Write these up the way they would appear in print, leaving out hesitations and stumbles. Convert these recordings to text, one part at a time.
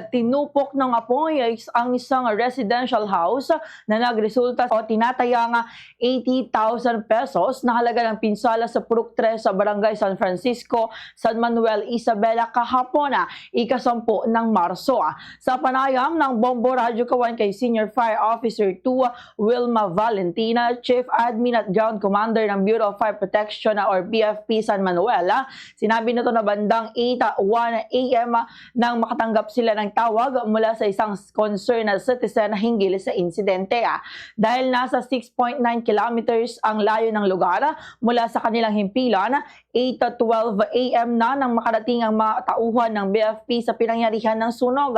Tinupok ng apoy ang isang residential house na nagresulta o tinatayang 80,000 pesos na halaga ng pinsala sa Purok 3 sa Barangay San Francisco, San Manuel, Isabela kahapon, ika-10 ng Marso. Sa panayam ng Bombo Radyo Kawan kay Senior Fire Officer 2 Wilma Valentina, Chief Admin at Ground Commander ng Bureau of Fire Protection or BFP San Manuel, sinabi nito na bandang 8:01 AM nang makatanggap sila ng tawag mula sa isang concerned na citizen hinggil sa insidente. Dahil nasa 6.9 kilometers ang layo ng lugar mula sa kanilang himpilan, 8:12 AM na nang makarating ang mga tauhan ng BFP sa pinangyarihan ng sunog.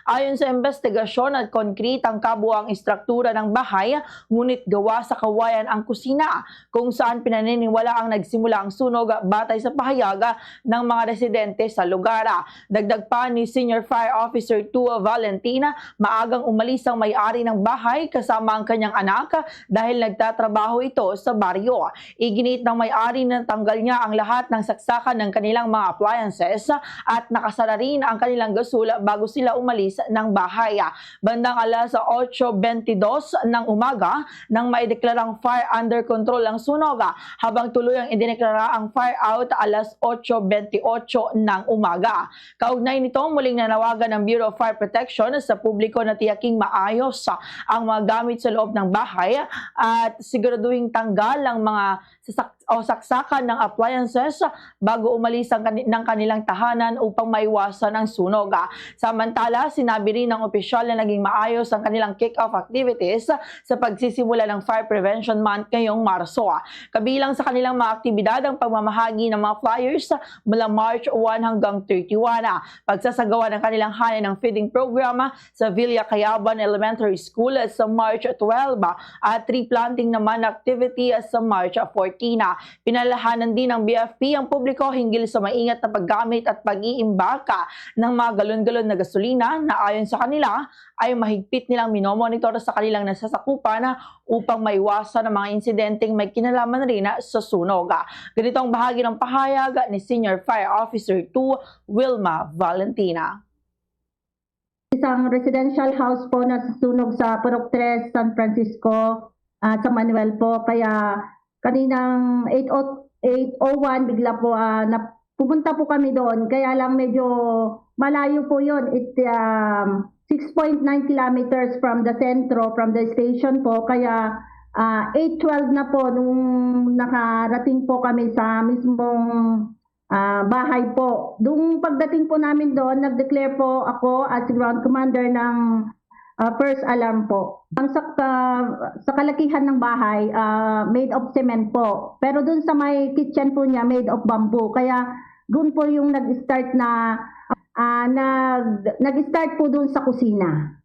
Ayon sa investigasyon at konkret ang kabuang istruktura ng bahay, ngunit gawa sa kawayan ang kusina, kung saan pinaniniwala ang nagsimula ang sunog batay sa pahayag ng mga residente sa lugar. Dagdag pa ni Senior Fire Officer 2 Valentina, maagang umalis ang may-ari ng bahay kasama ang kanyang anak dahil nagtatrabaho ito sa baryo. Iginit ng may-ari na tanggal niya ang lahat ng saksakan ng kanilang mga appliances at nakasara rin ang kanilang gasol bago sila umalis ng bahay. Bandang alas 8:22 ng umaga nang maideklarang fire under control ang sunog, habang tuluyang idineklara ang fire out alas 8:28 ng umaga. Kaugnay nito, muling nanawagan ng Bureau of Fire Protection sa publiko na tiyaking maayos ang mga gamit sa loob ng bahay at siguraduhing tanggal ang mga saksakan ng appliances bago umalis ng kanilang tahanan upang maiwasan ang sunog. Samantala, sinabi rin ng opisyal na naging maayos ang kanilang kick-off activities sa pagsisimula ng Fire Prevention Month ngayong Marso. Kabilang sa kanilang mga aktibidad ang pagmamahagi ng mga flyers mula March 1 hanggang 31, pagsasagawa ng kanilang hanin ng feeding program sa Villa Cayaban Elementary School sa March 12 at tree planting naman activity sa March 14. Pinalahanan din ng BFP ang publiko hinggil sa maingat na paggamit at pag-iimbaka ng mga galon-galon na gasolina na ayon sa kanila ay mahigpit nilang minomonitor sa kanilang nasasakupan upang maiwasan ang mga insidenteng may kinalaman rin sa sunog. Ganito ang bahagi ng pahayag ni Senior Fire Officer 2 Wilma Valentina. Isang residential house po na sunog sa Purok 3, San Francisco, sa Manuel po. Kaya kaninang 8:01 bigla po pupunta po kami doon. Kaya lang medyo malayo po yun. It's 6.9 kilometers from the sentro, from the station po. Kaya 8:12 na po nung nakarating po kami sa mismong bahay po. Dung pagdating po namin doon, nag-declare po ako as ground commander ng first alarm po. Ang sa kalakihan ng bahay, made of cement po. Pero doon sa may kitchen po niya, made of bamboo. Kaya doon po yung nag-start po doon sa kusina.